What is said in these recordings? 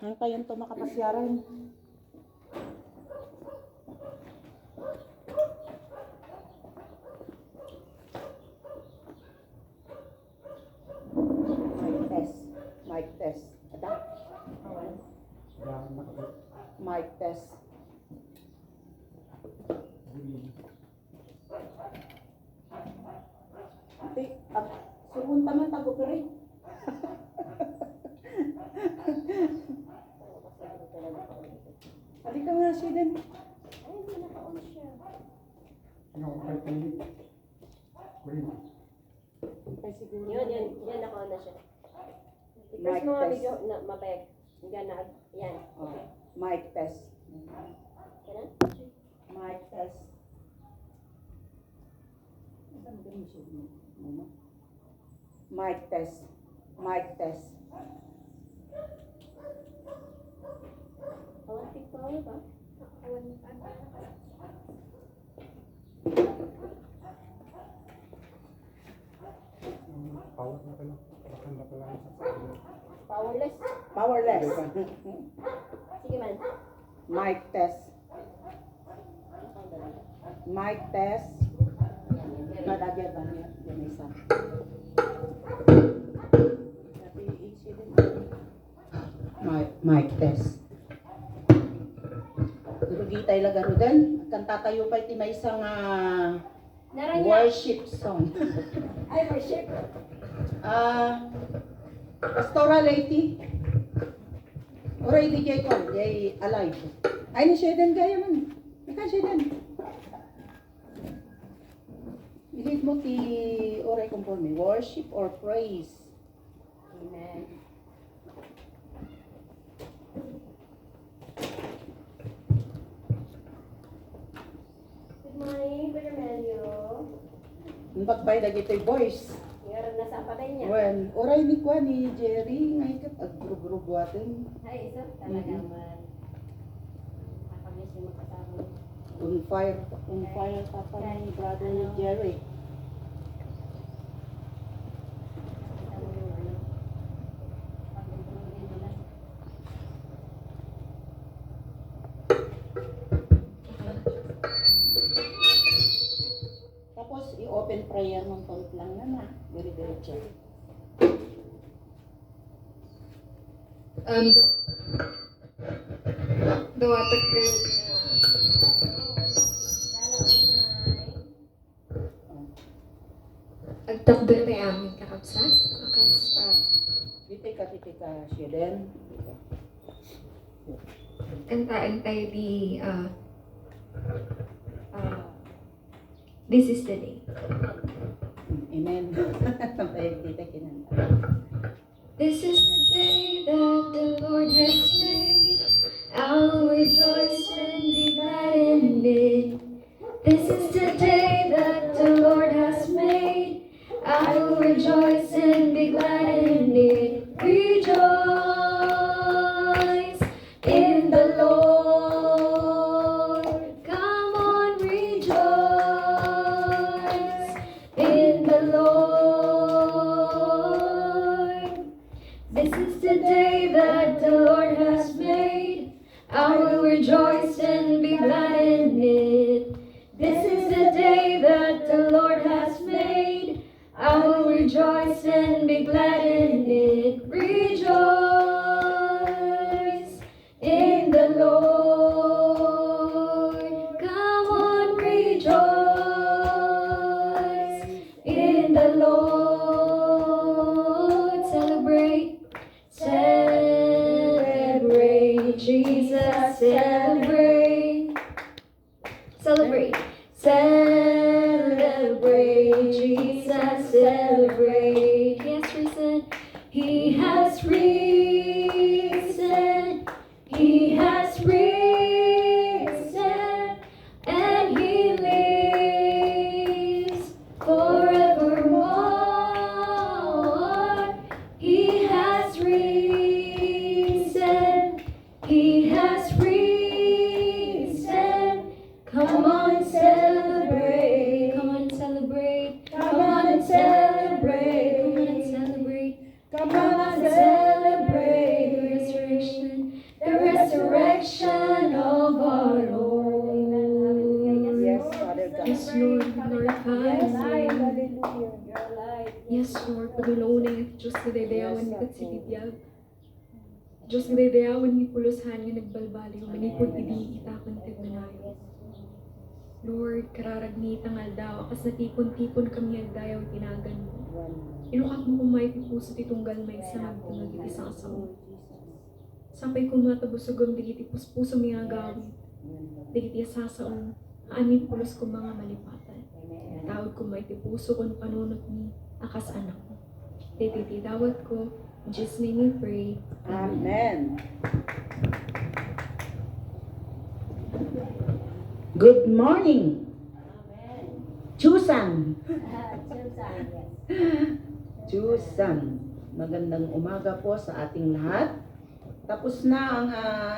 Hintayin to makapasyaran. Mic test. Mic test. Ada? Mic test. Ate, sumunta man tago ko rin. Halika nga siya din. Ay, hindi naka-on siya. Ay, siguro. Yan naka-on na siya. Mic I-press mo nga test. video na mabeg. Yan na, yan. Oh, mic test. Kailan? Mic test. Mic test. Mic test. Kawantik pa ako ba? Powerless. Powerless. Sige man. Mic test. Mic test. Malagyan ba niya? Yan isa. Mic test. Rugi tayo lagaro din. Kan tatayo pa iti may isang Naranya. worship song. Ay, worship. Pastoral iti. Oray di jay ko, jay alive. Ay ni siya din gaya man. Ika siya din. Bilit mo ti oray conforme, worship or praise. Amen. Good morning, Brother Melio. Ang pagbay lagi ito'y voice. Meron na sa patay niya. Well, oray ni kwa ni Jerry, ngay kat agrug-grug watin. Ay, isa talagang nakakamiss yung makasama. On fire papa ni brother Jerry. Kita mo yung ano, pag-improve nila. Tapos i-open prayer ng tawid lang na na. Very diretso. Dumatak kayo na agtakdo na aming kakabsa. Titika siya din. Antay di this is the day. Amen. Tayo tita kinanta. This is the day that the Lord has made. I will rejoice and be glad in it. This is the day that the Lord has made. I will rejoice and be glad in it. Rejoice in the Lord. Come on, rejoice in the Lord. This is the day that the Lord has made. I will rejoice and be glad in it. This is the day that the Lord has made. I will rejoice and be glad in it. Rejoice in the Lord. Come on, rejoice in the Lord. Celebrate, celebrate, Jesus, celebrate. Celebrate, celebrate, Jesus, celebrate. He has risen, He has risen, and He lives forevermore. He has risen, He has risen. Yes, Lord, padulunay at Diyos na daydayawan ni katsibibiyag. Diyos na daydayawan ni pulusan nga nagbalbali, manipod idi itakon tigmanayo. Lord, kararagni tangal daw, akas natipon-tipon kami agdayaw tinagan mo. Inukat mo kumay puso titunggal may sa nagtungag iti sa asaw. Sampay kumatabusugom digiti puspuso mga gawin. Digiti asasaon, amin pulos ko mga malipatan. Tawad ko may tipuso kung panunot ni akas anak ko. Tititi dawat ko, in Jesus' name we pray. Amen. Good morning, Amen. Chusan. Susan, yes. Chusan. Magandang umaga po sa ating lahat. Tapos na ang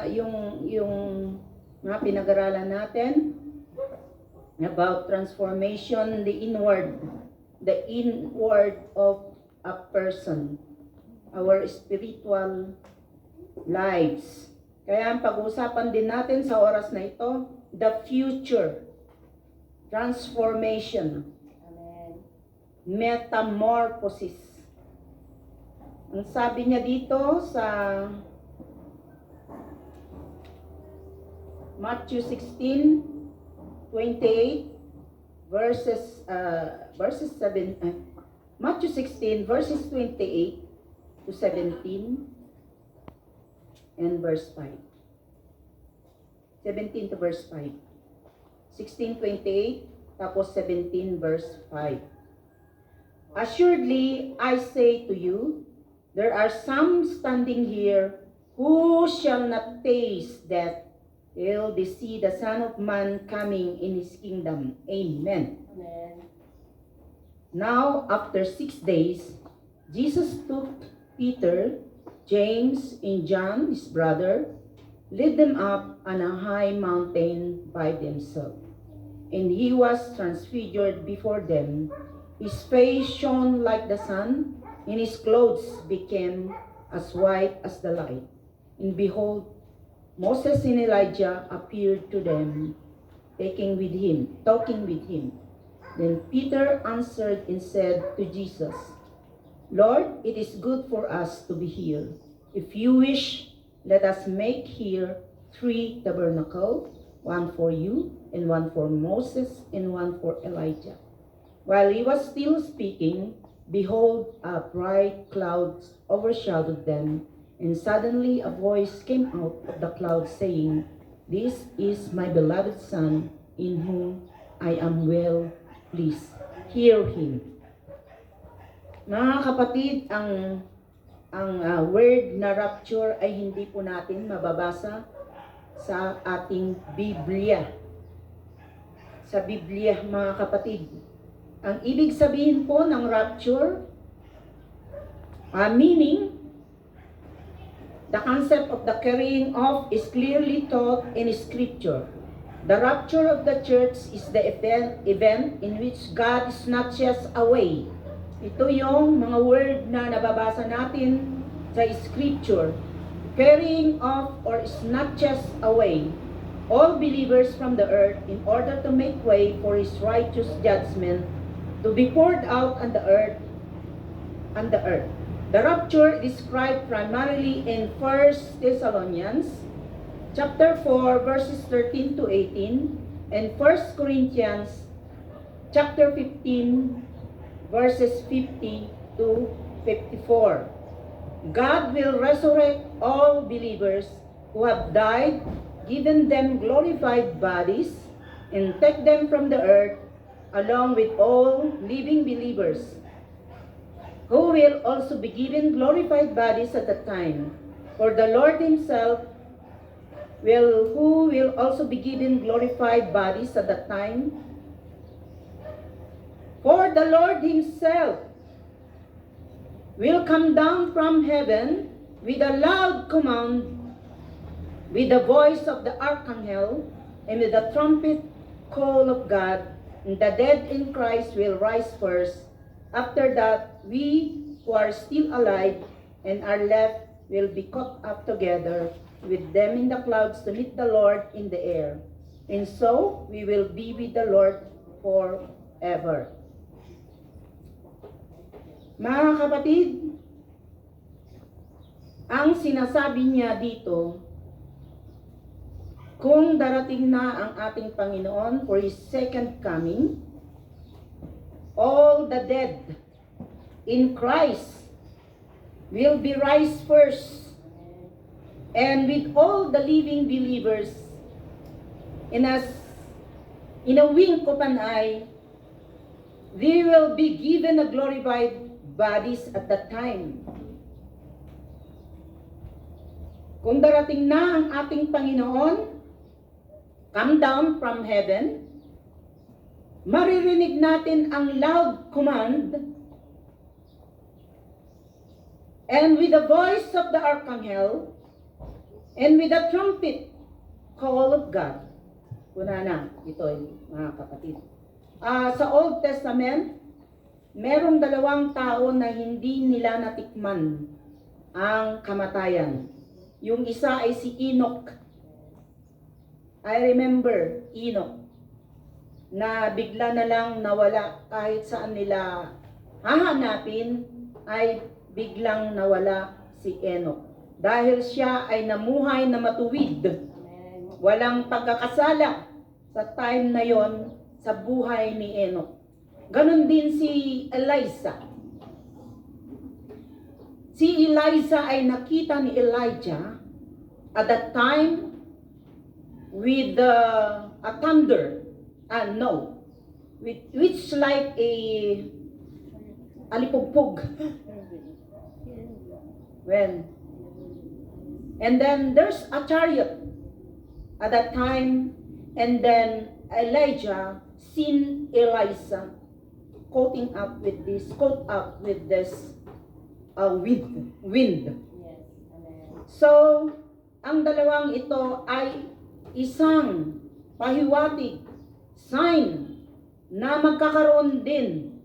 yung mga pinag-aralan natin about transformation, the inward of a person, our spiritual lives. Kaya ang pag-uusapan din natin sa oras na ito, the future transformation, Amen. metamorphosis. Ang sabi niya dito sa Matthew 16:28 verses 7, Matthew 16 verses 28 to 17 and verse 5. 17 to verse 5. 16:28 tapos 17 verse 5. Assuredly I say to you, there are some standing here who shall not taste death till they see the Son of Man coming in his kingdom. Amen. Amen. Now, after 6 days, Jesus took Peter, James, and John, his brother, led them up on a high mountain by themselves. And he was transfigured before them. His face shone like the sun, and his clothes became as white as the light. And behold, Moses and Elijah appeared to them, talking with him. Then Peter answered and said to Jesus, Lord, it is good for us to be here. If you wish, let us make here 3 tabernacles, one for you, and one for Moses, and one for Elijah. While he was still speaking, behold, a bright cloud overshadowed them, and suddenly a voice came out of the cloud saying, This is my beloved Son, in whom I am well pleased. Hear him. Mga kapatid, ang word na rapture ay hindi po natin mababasa sa ating Biblia. Sa Biblia, mga kapatid. Ang ibig sabihin po ng rapture, meaning, the concept of the carrying off is clearly taught in Scripture. The rapture of the church is the event in which God snatches away. Ito yung mga word na nababasa natin sa Scripture. Carrying off or snatches away all believers from the earth in order to make way for His righteous judgment to be poured out on the earth. The rapture is described primarily in 1 Thessalonians chapter 4 verses 13 to 18 and 1 Corinthians chapter 15 verses 50 to 54. God will resurrect all believers who have died, given them glorified bodies, and take them from the earth along with all living believers, who will also be given glorified bodies at that time. For the Lord himself who will also be given glorified bodies at that time. For the Lord himself will come down from heaven with a loud command, with the voice of the archangel, and with the trumpet call of God, and the dead in Christ will rise first. After that, we who are still alive and are left will be caught up together with them in the clouds to meet the Lord in the air. And so we will be with the Lord forever. Mga kapatid, ang sinasabi niya dito, kung darating na ang ating Panginoon for His second coming, all the dead in Christ will be raised first, and with all the living believers in a wink of an eye, they will be given a glorified bodies at that time. Kung darating na ang ating Panginoon, come down from heaven, maririnig natin ang loud command, and with the voice of the archangel, and with the trumpet call of God. Una na, ito mga kapatid. Sa Old Testament, merong dalawang tao na hindi nila natikman ang kamatayan. Yung isa ay si Enoch. I remember Enoch na bigla na lang nawala kahit saan nila hahanapin ay biglang nawala si Enoch. Dahil siya ay namuhay na matuwid. Walang pagkakasala sa time na yon sa buhay ni Enoch. Ganon din si Eliza. Si Eliza ay nakita ni Elijah at that time with a thunder, which like a alipugpug. And then there's a chariot at that time, and then Elijah seen Eliza caught up with this wind. Yes. Amen. So, ang dalawang ito ay isang pahiwatig, sign na magkakaroon din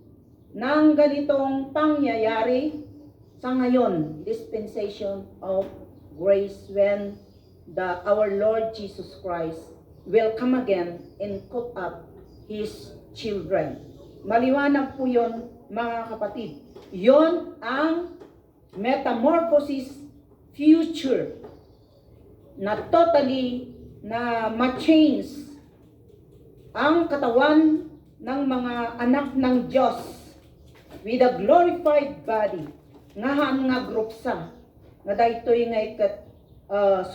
ng ganitong pangyayari sa ngayon, dispensation of grace, when our Lord Jesus Christ will come again and caught up His children. Maliwanag po yon, mga kapatid. Yon ang metamorphosis future na totally na ma-change ang katawan ng mga anak ng Diyos with a glorified body nga grupsa nga daytoy nga ikat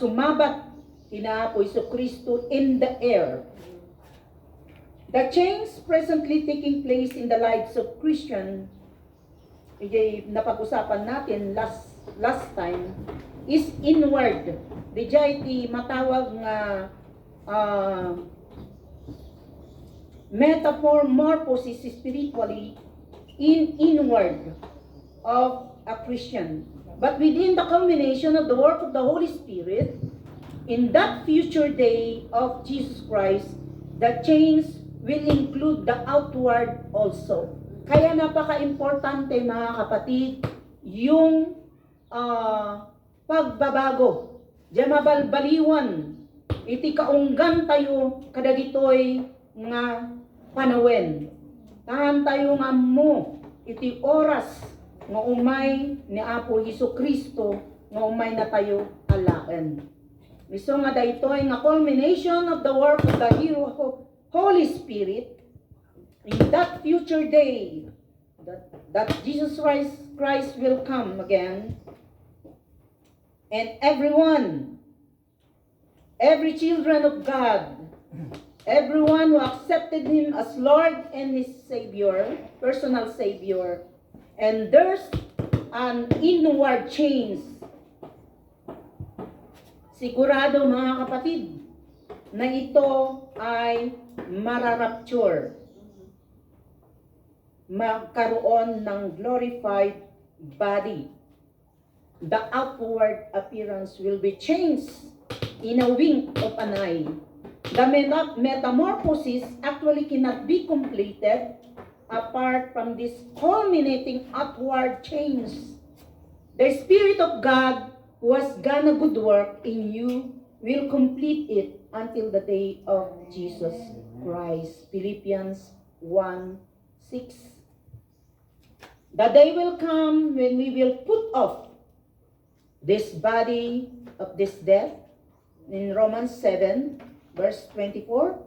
sumabat kina Hesus Kristo in the air. The change presently taking place in the lives of Christian, napag-usapan natin last time, is inward. Dijay ti matawag nga metamorphosis spiritually inward of a Christian. But within the culmination of the work of the Holy Spirit, in that future day of Jesus Christ, the change will include the outward also. Kaya napaka-importante, mga kapatid, yung pagbabago. Diyan mabalbaliwan. Iti kaunggan tayo kadagitoy nga panawen. Tahan tayo nga mo iti oras nga umay ni Apo Hesus Kristo nga umay na tayo alaen. Miso nga daytoy nga culmination of the work of the Holy Spirit in that future day that Jesus Christ will come again, and every children of God, everyone who accepted Him as Lord and His Savior, personal Savior, and there's an inward change. Sigurado, mga kapatid, na ito ay mararapture. Magkaroon ng glorified body. The outward appearance will be changed in a wink of an eye. The metamorphosis actually cannot be completed apart from this culminating outward change. The Spirit of God who has done a good work in you will complete it until the day of Jesus Christ. Philippians 1:6. The day will come when we will put off this body of this death, in Romans 7, verse 24.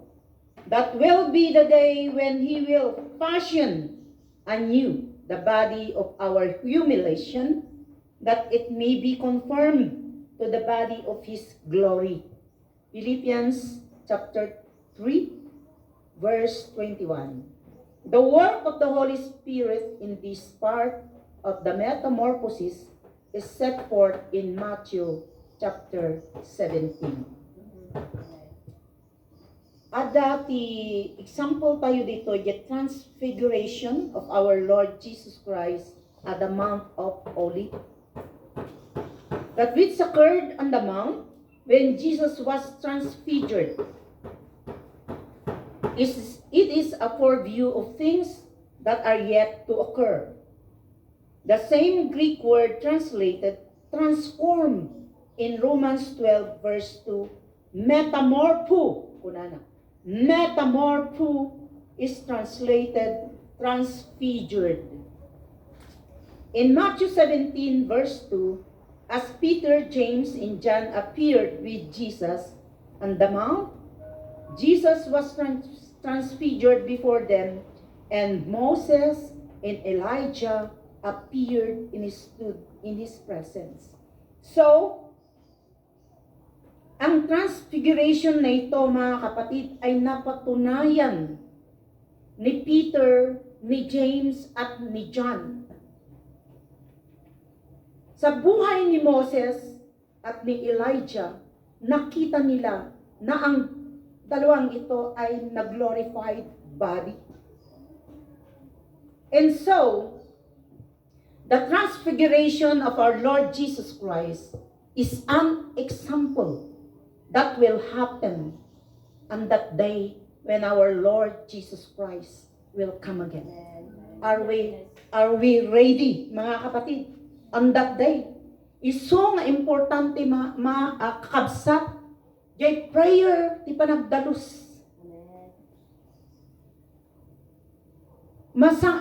That will be the day when He will fashion anew the body of our humiliation, that it may be conformed to the body of His glory. Philippians chapter 3, verse 21. The work of the Holy Spirit in this part of the metamorphosis is set forth in Matthew chapter 17. At dati, example tayo dito, the transfiguration of our Lord Jesus Christ at the Mount of Olives. That which occurred on the mount when Jesus was transfigured. It is a foreview of things that are yet to occur. The same Greek word translated transform in Romans 12 verse 2, metamorpho. Metamorpho is translated transfigured. In Matthew 17 verse 2, as Peter, James, and John appeared with Jesus on the mount, Jesus was transfigured before them, and Moses and Elijah appeared in his presence. So, ang transfiguration na ito, mga kapatid, ay napatunayan ni Peter, ni James, at ni John. Sa buhay ni Moses at ni Elijah, nakita nila na ang dalawang ito ay nag-glorified body. And so, the transfiguration of our Lord Jesus Christ is an example that will happen on that day when our Lord Jesus Christ will come again. Are we ready, mga kapatid, on that day? Iso nga importante kakabsat jay prayer ti panagdalus.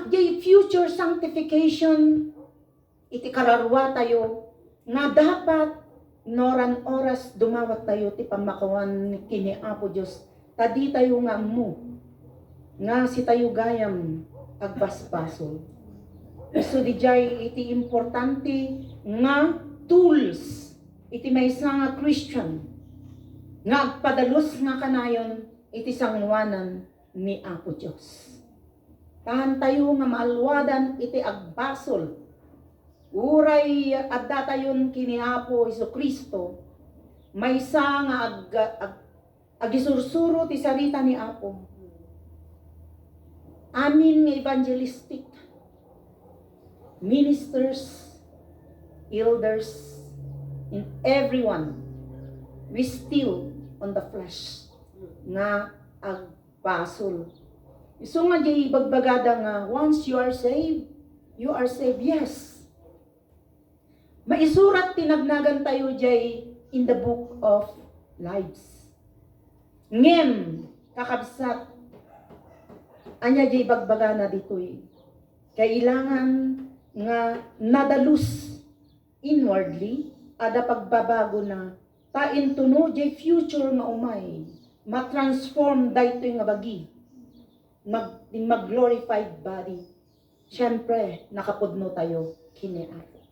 Jay future sanctification iti kararwa tayo nga dapat noran oras dumawat tayo ti pamakawan kini Apo Dios. Tadi tayo nga mo nga si tayo gayam agbasbasol. So di jay iti importante nga tools iti maysa nga Christian nga agpadalos nga kanayon iti sangwanan ni Apo Dios. Tahan tayo nga maalwadan iti agbasol. Uray adda tayon kini Apo Jesucristo maysa nga agisursuro ti sarita ni Apo. Amin nga evangelistic ministers, elders, and everyone, we still on the flesh nga agbasol. Iso nga di bagbagada nga, once you are saved, yes. Maisurat tinagnagan tayo jay in the book of lives. Ngem, kakabsat, anya jay bagbaga na ditoy. Kailangan nga nadalus inwardly, ada pagbabago na tain tuno jay future nga umay, matransform daytoy nga bagi, mag-glorified body. Siyempre, nakapudno tayo kini Apo.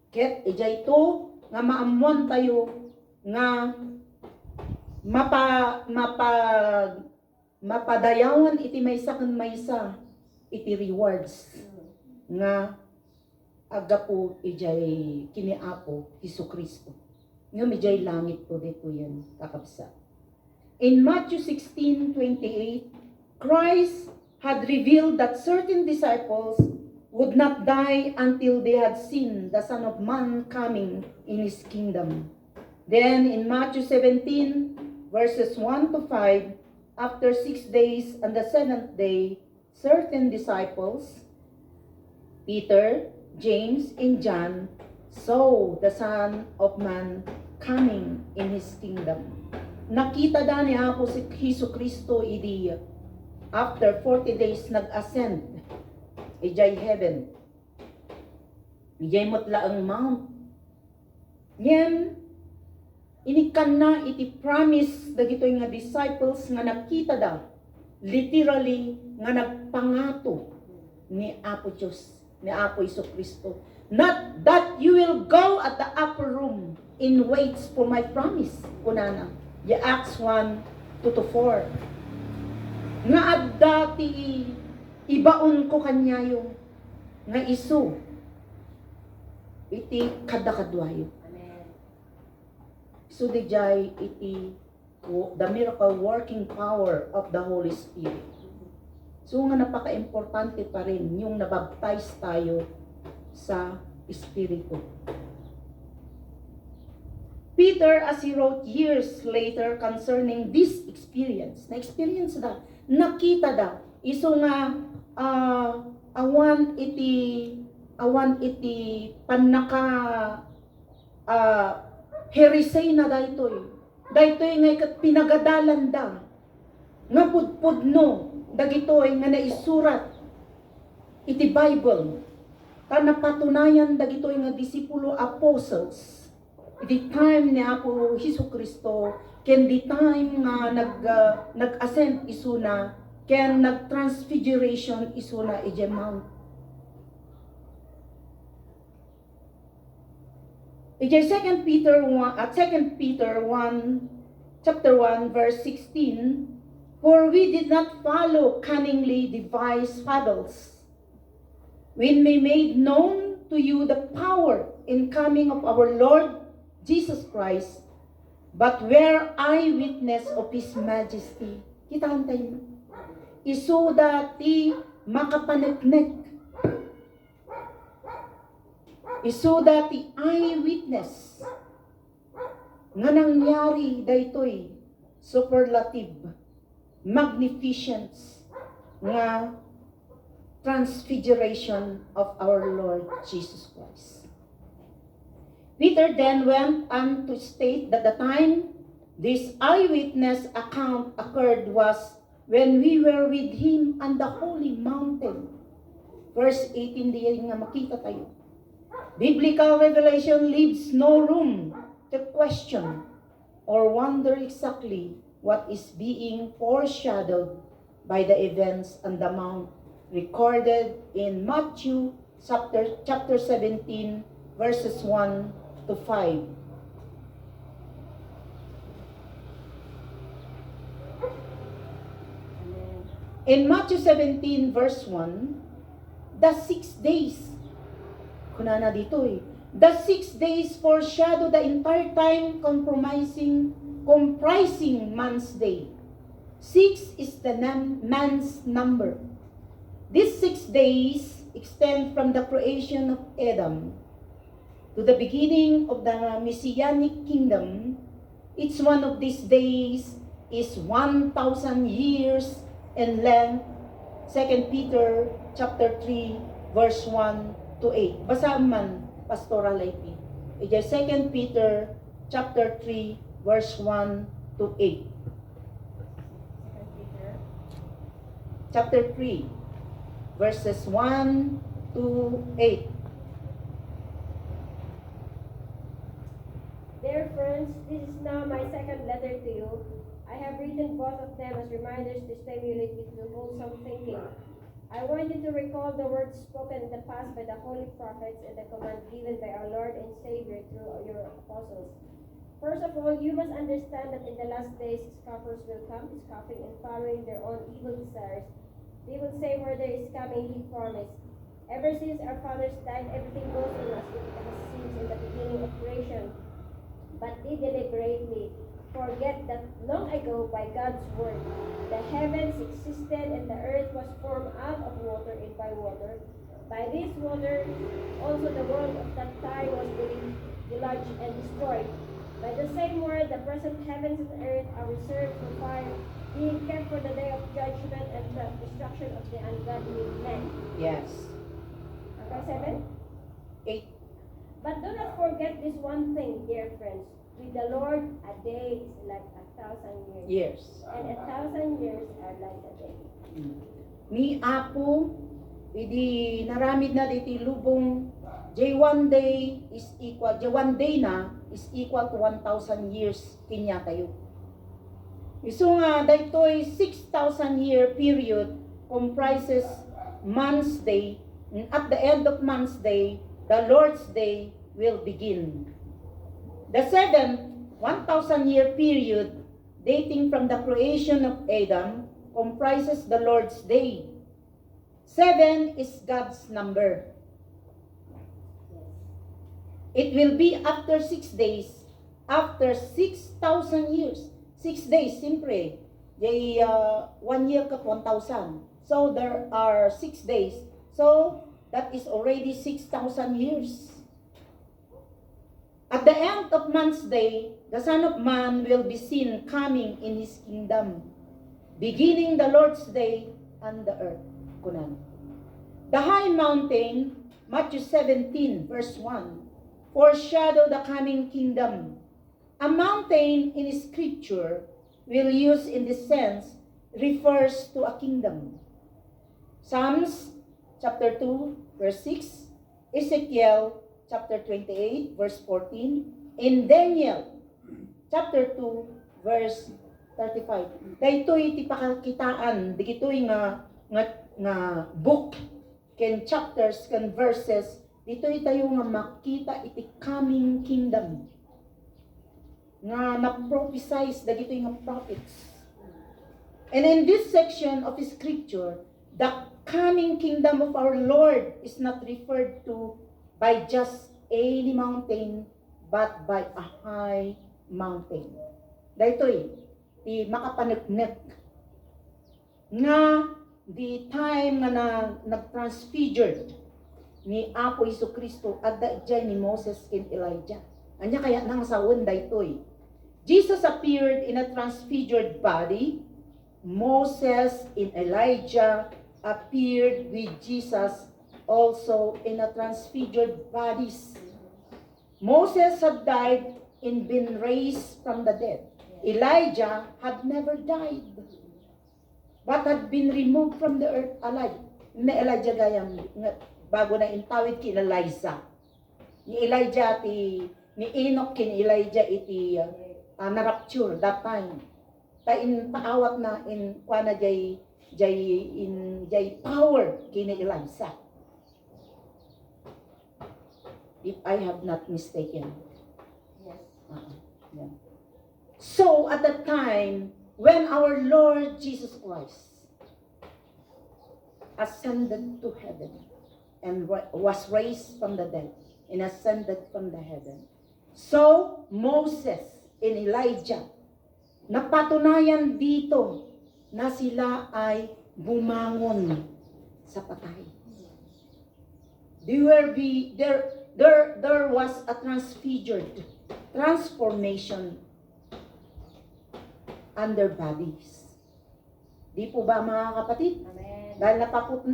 Ket ijay to nga maamuan tayo nga mapadayawan iti maysa ken maysa iti rewards nga agapo ijay kini Apo Jesucristo. Ngem ijay langit po dito yan kakabsa. In Matthew 16:28, Christ had revealed that certain disciples would not die until they had seen the Son of Man coming in His kingdom. Then in Matthew 17, verses 1 to 5, after 6 days and the 7th day, certain disciples, Peter, James, and John, saw the Son of Man coming in His kingdom. Nakita da ni Apo si Jesucristo idi after 40 days nag-ascend ijay heaven. Nijemot laang mount. Ngem, inikan na iti promise dagitoy nga disciples nga nakita da, literally nga nagpangato ni Apo Diyos, ni Apo Iso Kristo. Not that you will go at the upper room in waits for my promise. Kunana, ya Acts 1:2-4. Nga adda ti ibaon ko kanyayo nga isu iti kadakadwayo. Amen. So dijay iti the miracle working power of the Holy Spirit. So nga napaka-importante pa rin yung nabaptize tayo sa Espiritu. Peter, as he wrote years later concerning this experience, na-experience da, nakita da, iso nga awan iti panaka heresy na daytoy nga ikat pinagadalan da nga pudpudno dagitoy nga naisurat iti Bible ta napatunayan dagitoy nga disipulo apostles iti time ni Apo Hesus Kristo ken di time nga nag-ascend isuna ken nag-transfiguration isuna ije mount. Ije 2 Peter 1 chapter 1 verse 16, for we did not follow cunningly devised fables when we made known to you the power in coming of our Lord Jesus Christ, but were eyewitness of His majesty. Kita tayo. Isu dati makapaneknek. Isu dati eyewitness. Nga nangyari daytoy superlative, magnificence, nga transfiguration of our Lord Jesus Christ. Peter then went on to state that the time this eyewitness account occurred was when we were with Him on the holy mountain. Verse 18 diyan nga makita tayo. Biblical revelation leaves no room to question or wonder exactly what is being foreshadowed by the events on the mount recorded in Matthew chapter 17 verses 1-5. In Matthew 17 verse 1, the 6 days, kunana dito the 6 days foreshadow the entire time comprising man's day. 6 is the man's number. These 6 days extend from the creation of Adam to the beginning of the Messianic kingdom. Each one of these days is 1,000 years in length. 2 Peter chapter 3 verse 1-8. Basahan man, Pastoral IP. Ija 2 Peter chapter 3 verse 1-8. Chapter 3 verses 1-8. Dear friends, this is now my second letter to you. I have written both of them as reminders to stimulate you to wholesome thinking. I want you to recall the words spoken in the past by the holy prophets and the command given by our Lord and Savior through your apostles. First of all, you must understand that in the last days, scoffers will come, scoffing and following their own evil desires. They will say where there is coming, He promised. Ever since our fathers died, everything goes on as it has seemed in the beginning of creation. But they deliberately forget that long ago by God's word, the heavens existed and the earth was formed out of water and by water. By this water, also the world of that time was deluged and destroyed. By the same word, the present heavens and earth are reserved for fire, being kept for the day of judgment and the destruction of the ungodly men. Yes. Okay, 7? 8. But do not forget this one thing, dear friends. With the Lord, a day is like 1,000 years. Years. And 1,000 years are like a day. Ni Apo, idi naramid na iti lubong one day na is equal to 1,000 years kinya tayo. So nga, daytoy 6,000 year period comprises man's day, and at the end of man's day, the Lord's day will begin. The seventh 1,000 year period dating from the creation of Adam comprises the Lord's day. 7 is God's number. It will be after 6 days, after 6,000 years. 6 days, simpre, 1 year ka 1,000. So there are 6 days. So that is already 6,000 years. At the end of man's day, the Son of Man will be seen coming in His kingdom, beginning the Lord's day on the earth. Kunan. The high mountain, Matthew 17, verse 1, foreshadow the coming kingdom. A mountain in Scripture will use in this sense refers to a kingdom. Psalms chapter 2, verse 6, Ezekiel chapter 28, verse 14, in Daniel chapter 2, verse 35. Daytoy ti pakakitaan, digitoy nga book ken chapters ken verses, ditoy tayo nga makita iti coming kingdom nga na-prophesize dagitoy nga prophets. And in this section of Scripture, the coming kingdom of our Lord is not referred to by just any mountain, but by a high mountain. Daytoy, di makapanagnek nga the time nga nag-transfigured ni Apo Jesucristo at dayjay ni Moses ken Elijah. Anya kaya nang sawon daytoy. Jesus appeared in a transfigured body. Moses and Elijah appeared with Jesus also in a transfigured bodies. Moses had died and been raised from the dead. Elijah had never died, but had been removed from the earth alive. Ni Elijah gayam bago na intawid kin Eliza. Ni Elijah ni Enoch kin Elijah iti na-rapture that time. Ta in paawat na in kuana jay power kin Eliza. If I have not mistaken. Yes. Yeah. So at that time, when our Lord Jesus Christ ascended to heaven and was raised from the dead and ascended from the heaven, so Moses and Elijah, napatunayan dito na sila ay bumangon sa patay. There was a transformation on their bodies. Di po ba mga kapatid? Amen. Dahil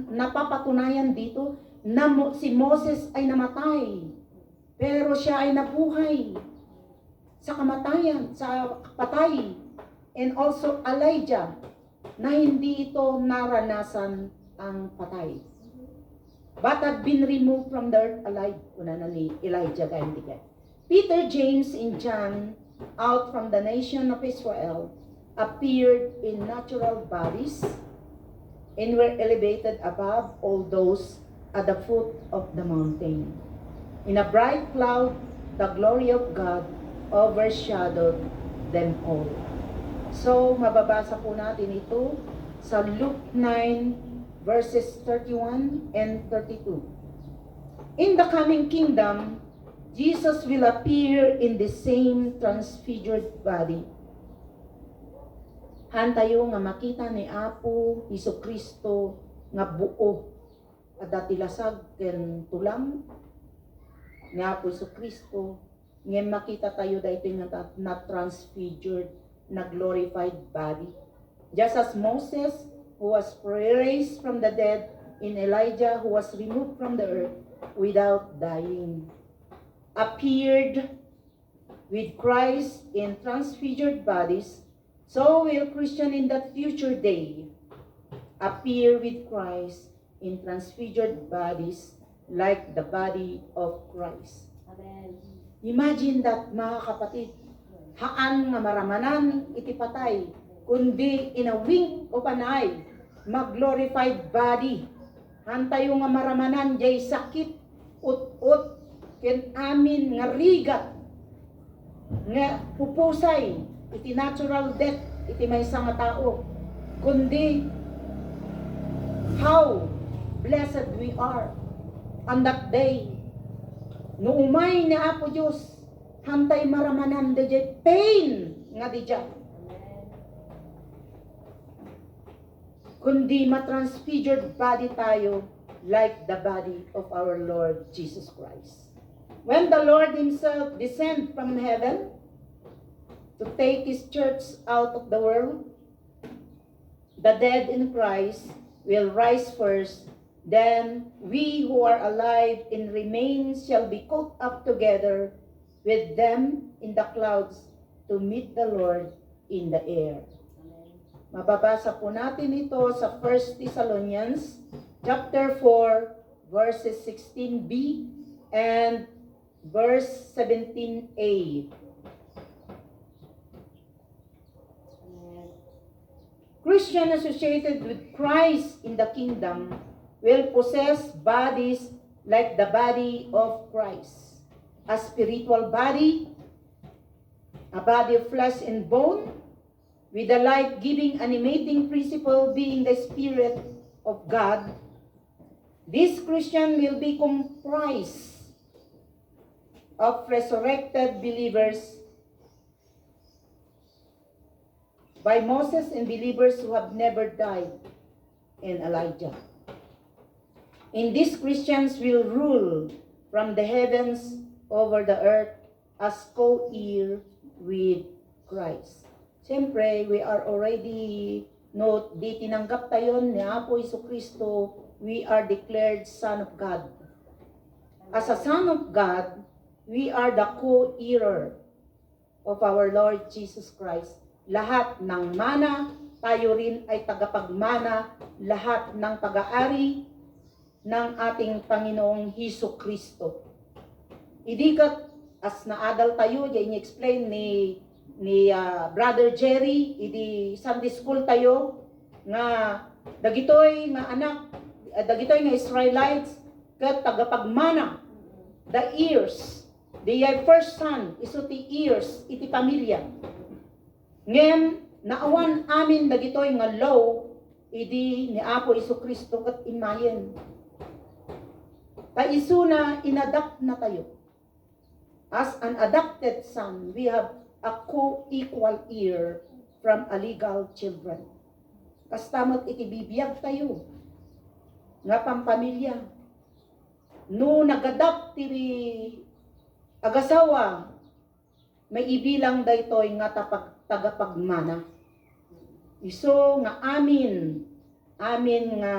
napapatunayan dito na si Moses ay namatay, pero siya ay nabuhay sa kamatayan, sa patay. And also Elijah, na hindi ito naranasan ang patay, but had been removed from the earth alive. Una na ni Elijah kaindigan. Peter, James, and John, out from the nation of Israel, appeared in natural bodies and were elevated above all those at the foot of the mountain. In a bright cloud, the glory of God overshadowed them all. So, mababasa po natin ito sa Luke 9, verses 31 and 32. In the coming kingdom, Jesus will appear in the same transfigured body. Hantayo nga makita ni Apo Jesucristo nga buo at datilasag ken tulang ni Apo Jesucristo nga makita tayo dayto nga na transfigured, na glorified body. Just as Moses, who was raised from the dead, in Elijah, who was removed from the earth without dying, appeared with Christ in transfigured bodies, so will Christian in that future day appear with Christ in transfigured bodies like the body of Christ. Amen. Imagine that, mga kapatid. Haan nga maramanan iti patay, kundi in a wink of an eye, mag-glorified body. Hantayo nga maramanan, jay sakit, ut-ut, ken amin nga rigat, nga pupusay, iti natural death, iti maysa nga tao. Kundi, how blessed we are on that day. No umay ni Apo Diyos, hantay maramanan DJ pain nga DJ. Kundi matransfigured body tayo like the body of our Lord Jesus Christ. When the Lord Himself descended from heaven to take His church out of the world, the dead in Christ will rise first. Then we who are alive and remain shall be caught up together with them in the clouds to meet the Lord in the air. Mababasa po natin ito sa 1 Thessalonians chapter 4 verses 16b and verse 17a. Christian associated with Christ in the kingdom will possess bodies like the body of Christ. A spiritual body, a body of flesh and bone, with the life-giving, animating principle being the Spirit of God. This Christian will be comprised of resurrected believers by Moses and believers who have never died, and Elijah. And these Christians will rule from the heavens over the earth as co-heir with Christ. Siyempre, we are already, di tinanggap tayo ni Apo Jesucristo, we are declared Son of God. As a Son of God, we are the co-heir of our Lord Jesus Christ. Lahat ng mana, tayo rin ay tagapagmana, lahat ng pag-aari ng ating Panginoong Hesus Kristo. Idikat, as naadal tayo, yan explain ni Brother Jerry, idi Sunday school tayo, nga dagitoy nga anak, dagitoy nga Israelites, kat tagapagmana, the ears, the first son, iso ti ears, iti pamilya. Ngem, naawan amin dagitoy nga law, idi ni Apo Jesucristo kat imayen. Isu na inadapt na tayo. As an adopted son, we have a co-equal heir from a legal children. Kastamot ikibibiyag tayo nga pampamilya. No nagadapt tiri agasawa, may ibilang daytoy nga tagapagmana. Iso nga amin nga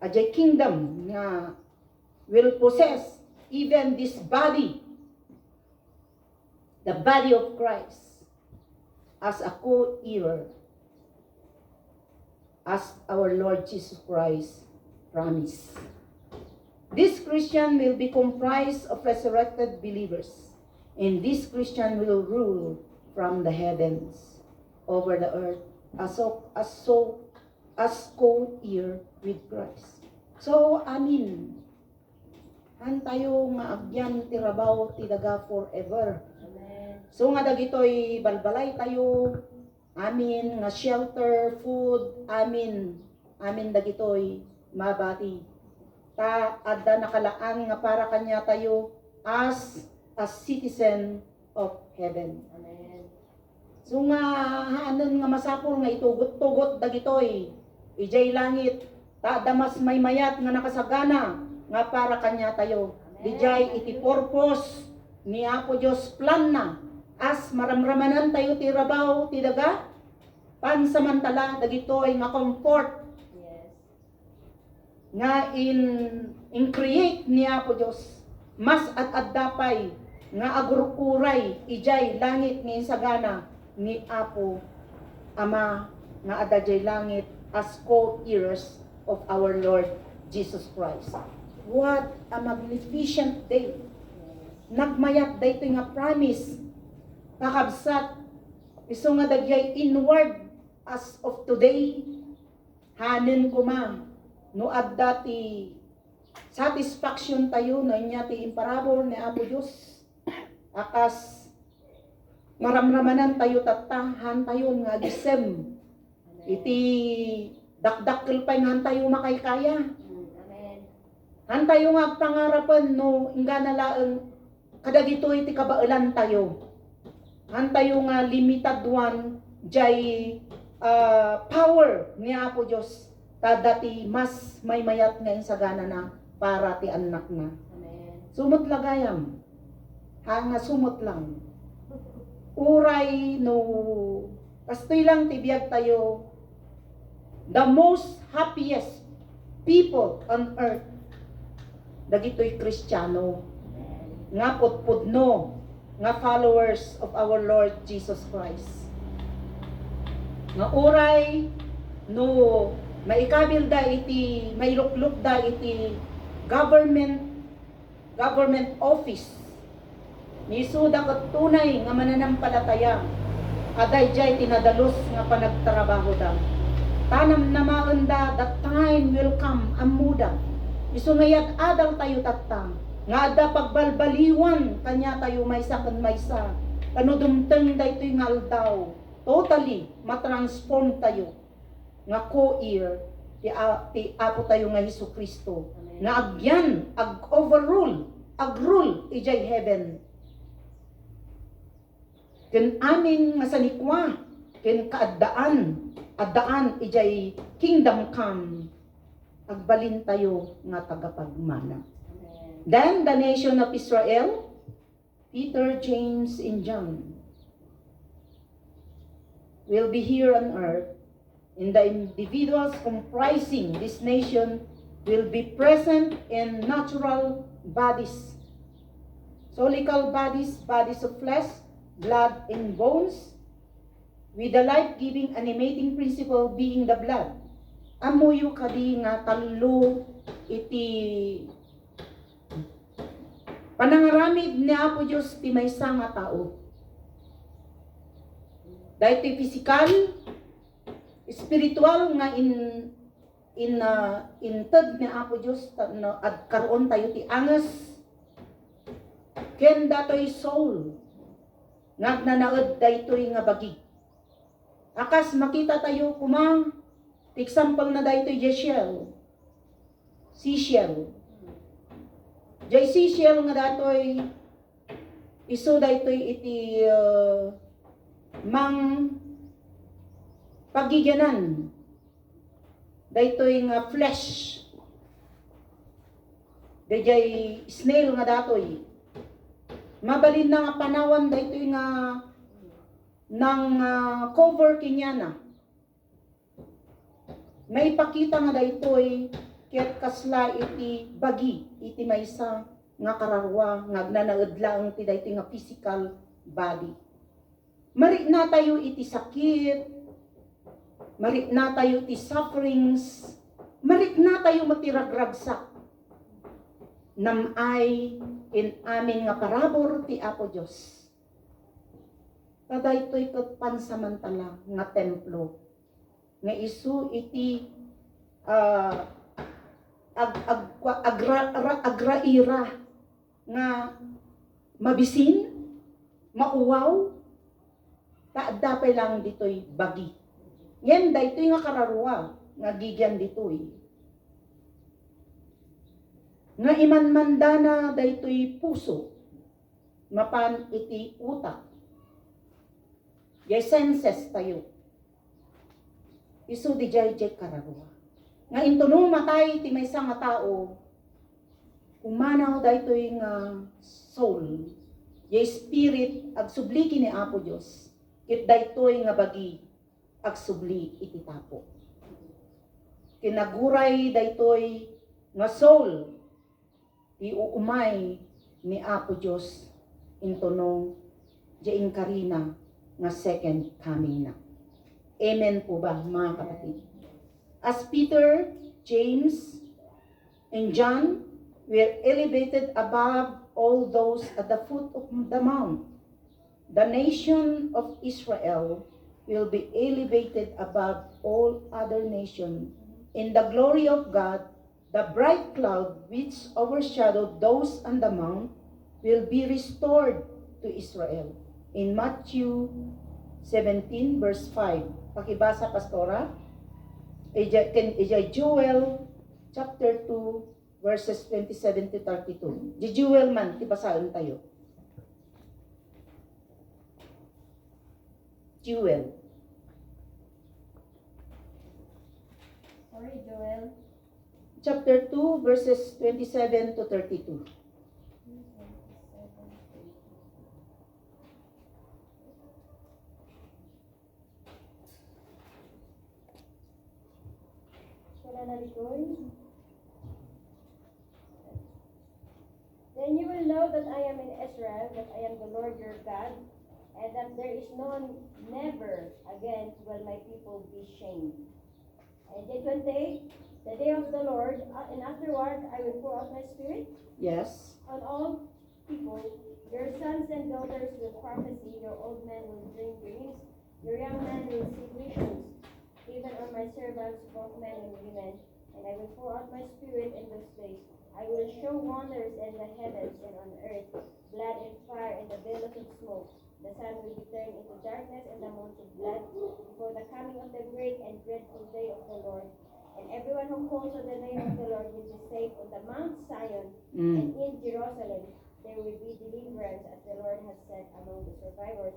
ajay kingdom nga will possess even this body, the body of Christ, as a co-heir, as our Lord Jesus Christ promised. This Christian will be comprised of resurrected believers, and this Christian will rule from the heavens over the earth as co-heir with Christ. So, amin. Han tayo nga agyan ti rabaw ti daga forever. Amen. So nga dagitoy balbalay tayo, amin nga shelter, food, amin dagitoy mabati. Ta adda nakalaan nga para kanya tayo as a citizen of heaven. Amen. So nga haanon nga masapol nga itugot-tugot dagitoy ijay langit, ta damas may mayat nga nakasagana nga para kanya tayo. Dijay iti purpose ni Apo Diyos plan na as maramramanan tayo ti rabaw ti daga pansamantala dagitoy nga comfort. Yes. Nga in create ni Apo Diyos mas at dapay nga agurkuray ijay langit nga sagana ni Apo Ama nga adajay langit as co-heirs of our Lord Jesus Christ. What a magnificent day. Nagmayat dayto nga promise. Kakabsat. Iso nga dagyay inward as of today. Hanin ko ma. No adda ti satisfaction tayo no inya ti imparabor ni Apo Dios. Akas maramramanan tayo tatahan tayo nga gisem. Iti dakdakkel pay nga tayo makaykaya. Amen. Hantayo nga pangarapan no ingga na laeng kadagito iti kabailan tayo. Hantayo nga limited one jay power ni Apo Dios tadati mas may mayat nga insagana na para ti anak na. Amen. Sumot lagayam. Nga sumot lang. Uray no kastoy lang tibiyag tayo the most happiest people on earth dagitoy Kristiyano nga putpudno nga followers of our Lord Jesus Christ nga uray no maikabil da iti mailukluk da iti government office ni suda ket tunay nga mananampalataya aday jay tinadalos nga panagtrabaho da tanam na maunda that time will come amuda isu ngayat adal tayo tattang nga adda pagbalbaliwan kanya tayo maysa ken maysa kanudumteng daytoy nga aldaw totally matransform tayo nga co-heir ti Apo tayo nga Hesukristo nga agyan ag-overrule ag-rule ijay heaven ken amin nga sanikwa ken addaan ijay kingdom come agbalin tayo nga tagapagmana. Then the nation of Israel, Peter, James, and John will be here on earth, and the individuals comprising this nation will be present in natural bodies, solical bodies, bodies of flesh, blood and bones, with the life-giving animating principle being the blood. Amuyo kadi nga talo iti panangaramid ni Apo Dios ti maysa nga tao. Dahil physical, spiritual nga inted ni Apo Dios at karon tayo ti angas ken datoy soul nagnanaed daytoy nga bagi. Akas makita tayo kumang example na daytoy Jesiel. Sisiel. Jay Sisiel nga datoy isu daytoy iti mang pagigyanan. Daytoy nga flesh. Dayjay snail nga datoy. Mabalin na nga panawan daytoy nga nang cover kinyana. May pakita nga daytoy ket kasla iti bagi iti maysa nga kararwa nga agnanaed lang ti daytoy nga physical body. Mari na tayo iti sakit, mari na tayo iti sufferings, mari na tayo matiragragsak. Namay in amin nga parabor ti Apo Dios. Kadaytoy ket pansamantala nga templo nga isu iti agraira nga mabisin, mauwaw, taadapay lang ditoy bagi. Yan daytoy nga kararwa nga gigyan ditoy. Nga imanmandana daytoy puso, mapan iti utak. Jay senses tayo. Isu di jay kararwa. Nga intuno matay ti maysa nga tao, umanaw daytoy nga soul, jay spirit agsubli kini Apo Dios. Ket daytoy nga bagi agsubli iti tapo. Kinaguray daytoy nga soul iuumay ni Apo Dios intuno jaing karina nga second coming na. Amen po ba mga kapatid? As Peter, James, and John were elevated above all those at the foot of the mount. The nation of Israel will be elevated above all other nations. In the glory of God, the bright cloud which overshadowed those on the mount will be restored to Israel. In Matthew 17 verse 5. Pakibasa, Pastora. Joel chapter 2 verses 27 to 32. Joel man, tibasaon tayo. Joel. Sorry, Joel. Chapter 2 verses 27 to 32. Wala na likoy. Then you will know that I am in Israel, that I am the Lord your God, and that there is never again will my people be shamed. And day 28, the day of the Lord, and afterward I will pour out my spirit Yes. on all people. Your sons and daughters will prophesy, your old men will dream dreams, your young men will see visions, even on my servants, both men and women, and I will pour out my spirit in those days. I will show wonders in the heavens and on earth, blood and fire and the billows of smoke. The sun will be turned into darkness and the moon to blood before the coming of the great and dreadful day of the Lord. And everyone who calls on the name of the Lord will be saved on the Mount Zion and in Jerusalem. There will be deliverance as the Lord has said among the survivors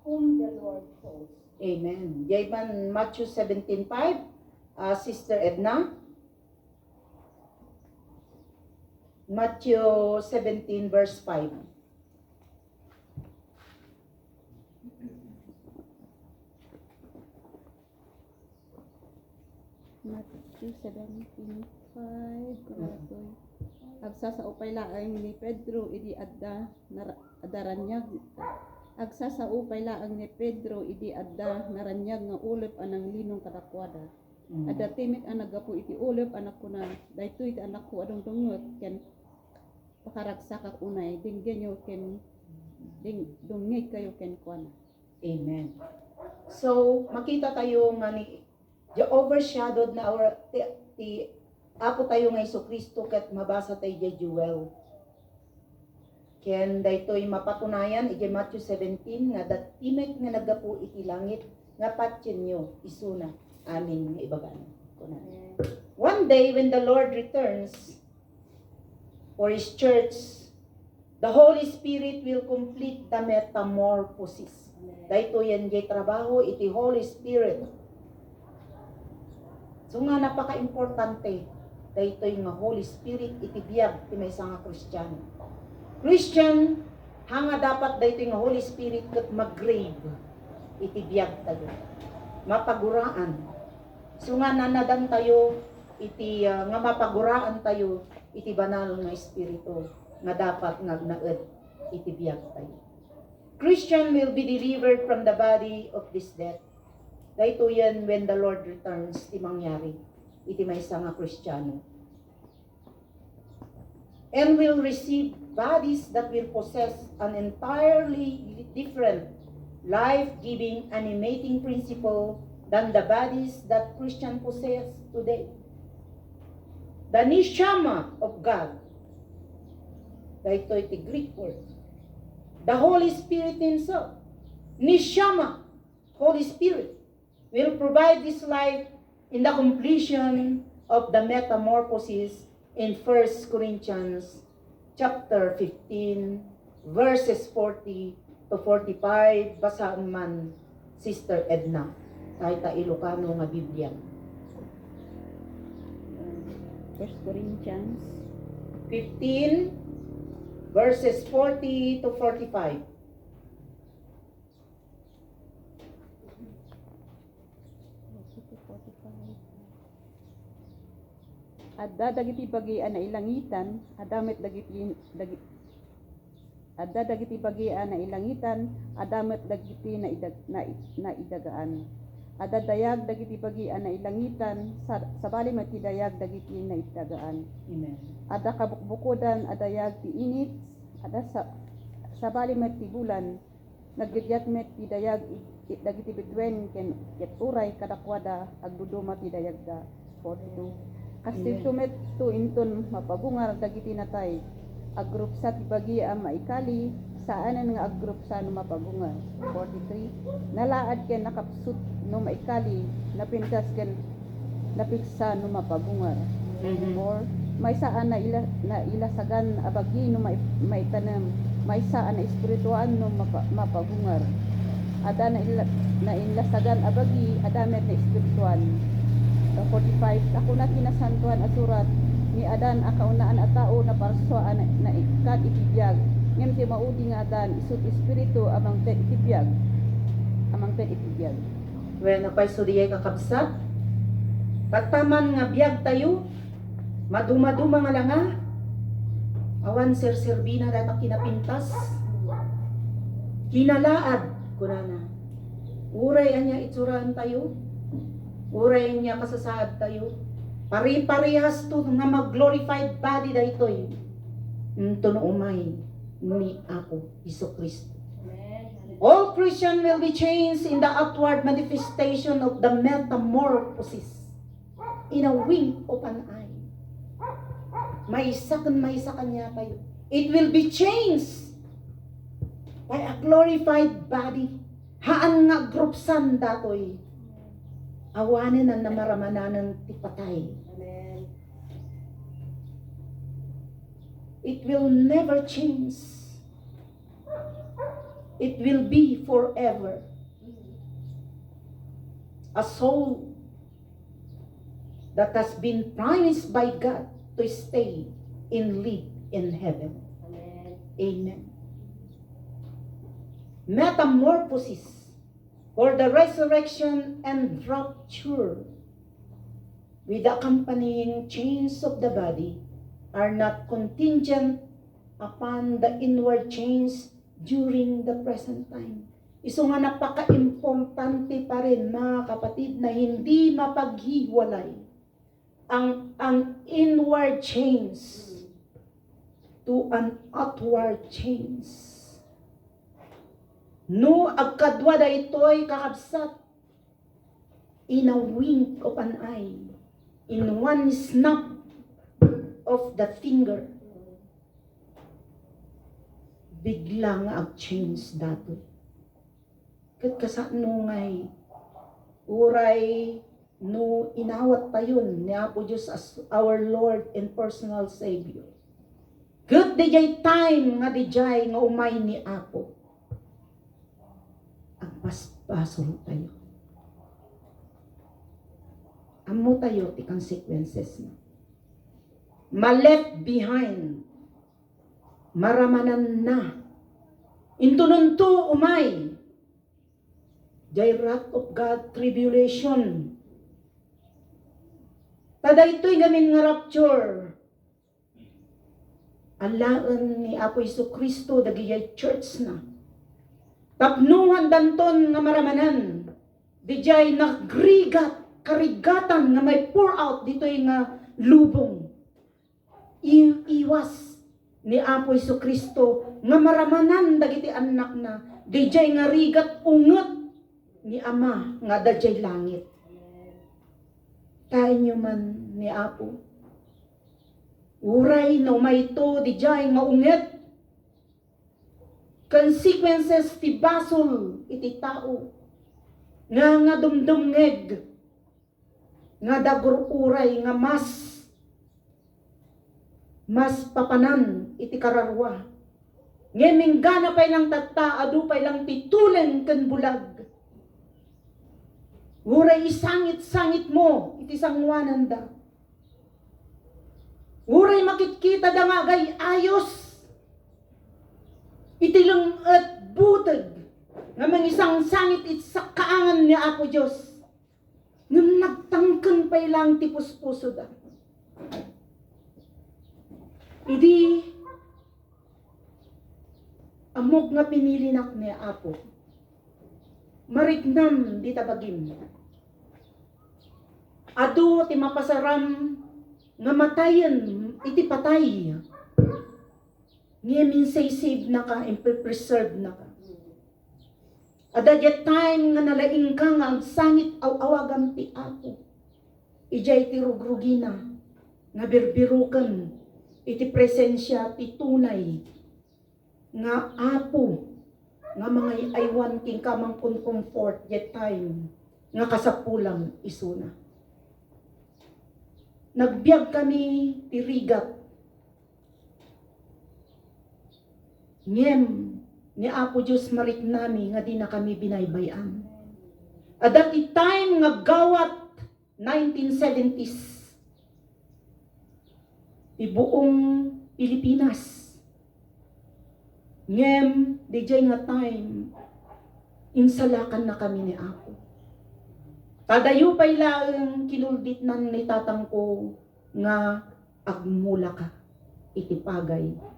whom the Lord calls. Amen. Jayman Matthew 17:5. Sister Edna. Matthew 17 verse 5. Matthew 17:5. Agsa sa upay laang ni Pedro idi adda adaranyag. Agsa sa upay laang ni Pedro idi adda naranyag nga ulep anang linong kadakwada. Adda timik ang nagapu iti ulep anak ko na daytoy iti anak ko adong dungot ken pakaragsa ka unay dinggenyo ken dungit kayo ken kuan. Amen. So, makita tayo nga ni overshadowed na our ti apo tayo nga Jesucristo ket mabasa tayo di Joel. Ken daytoy mapatunayan iti Matthew 17 nga datimek nga nagapu iti langit nga patyen nyo isuna amin nga ibagan. One day when the Lord returns for His church, the Holy Spirit will complete the metamorphosis. Daytoy yan jay trabaho iti Holy Spirit. So nga napaka-importante daytoy nga Holy Spirit iti biyag ti maysa nga Kristiyano. Christian hanga dapat daytoy nga Holy Spirit ket mag-grave iti biyag tayo. Mapaguraan. So nga nanadan tayo iti nga mapaguraan tayo iti banal nga espiritu nga dapat ngagnaed iti biyag tayo. Christian will be delivered from the body of this death. Dahito yan when the Lord returns, ti mangyari. Iti maysa nga Kristiyano. And will receive bodies that will possess an entirely different, life-giving, animating principle than the bodies that Christians possess today. The neshama of God. Dahito iti Greek word. The Holy Spirit Himself, neshama, Holy Spirit, will provide this life in the completion of the metamorphosis in 1 Corinthians chapter 15, verses 40 to 45. Basaan man, Sister Edna, kahit ta Ilocano nga Biblia. 1 Corinthians 15, verses 40 to 45. Adda dagiti bagian na ilangitan, adamet dagiti bagian na ilangitan, adamet dagiti na idagaan. adadayag dagiti bagian na ilangitan sa bali met ti dayag dagiti naitagaan. Amen. Ada kabukbukodan adayag ti init, ada sa bali met ti bulan naggigyat met ti dayag dagiti bitwen ken ket uray kadakwada agduduma ti dayag da 42. Kastilto met to inton mapabungar dagiti natay agrup sa ti bagi ang maikali saanan nga agrup sa no mapabungar 43. Nalaad ken nakapsut no maikali napintas ken napiksa no mapabungar. Or may saan na ilasagan abagi no maitanam, may saan na espirituan no mapabungar. Ada na ilasagan abagi adamet na espirituan. 45. Ako na kinasantuan at surat ni Adan akaunaan at tao na parsoan na ikat itibiyag. Ngayon ti maudi nga Adan isut espiritu amang tet itibiyag. Amang tet itibiyag. When napay sudiyay kakabsat, pagtaman nga biyag tayo, maduma-duma nga langa, awan sir-serbina dapat kinapintas, kinalaad, kunana. Uray anya itsuraan tayo, uray anya kasasaad tayo, pari-parehas to nga mag-glorified body daytoy. Ito no umay ni ako, Iso Kristo. All Christian will be changed in the outward manifestation of the metamorphosis in a wink of an eye. May isa kanya tayo. It will be changed by a glorified body. Haan nga grupsan datoy. Awanin ang namaramanan ti patay. It will never change. It will be forever. A soul that has been promised by God to stay and live in heaven. Amen. Metamorphosis for the resurrection and rapture with accompanying change of the body are not contingent upon the inward change during the present time. Iso nga napaka-importante pa rin mga kapatid na hindi mapaghiwalay ang inward change to an outward change. No agkadwa da ito'y kakabsat in a wink of an eye, in one snap of the finger, biglang ag-change dato. Kat kasaan no ngay, uray no inawat tayon ni Apo Diyos as our Lord and personal Savior. Kat dijay time nga dijay nga umay ni Apo. Ang paspasol tayo. Amo tayo ti consequences na. Ma-left behind. Maramanan na. Intununto umay. Jay wrath of God, tribulation. Tada ito'y gamin nga rapture. Alaan ni Apo Iso Kristo, dagiyay church na. Tapnuhan danton nga maramanan. Dijay nagrigat, karigatan nga may pour out dito'y nga lubong. Iwas ni Apo Iso Kristo nga maramanan dagiti anak na dijay nga rigat unget ni Ama nga dajay langit. Kainyo man ni Apo. Uray no may to dijay nga unget. Consequences ti basol iti tao. Nga dumdumngeg. Nga dagur uray nga mas papanan iti kararwa. Ngeming gana pay lang tatta, adu pay lang titulen ken bulag. Uray isangit-sangit mo, iti sangwanan da. Uray makitkita da nga gay ayos. Iti lang at butag, nga mangisang sangit iti sa kaangan ni Apo Diyos. Ngam nagtangken pay lang ti puspuso da. Idi amok nga pinili nak ni Apo. Marignam di tabagim. Ado ti mapasaram nga matayen iti patay. Ngayon say save na ka, preserve na ka. At that time nga nalaing ka nga ang sangit aw-awagan ti Apo. Ijay ti rugrugina, nga birbirukan, iti presensya ti tunay, nga Apo, nga mga aywan king kamang comfort yet time, nga kasapulang isuna. Nagbiag kami ti rigat, ngem ni Apo Diyos marik nami nga di na kami binaybayan. At that time nga gawat 1970s ti buong Pilipinas. Ngem DJ nga time insalakan na kami ni Apo. Tadayo pa'y lang kinuldit nan ni tatang ko nga agmula ka itipagay.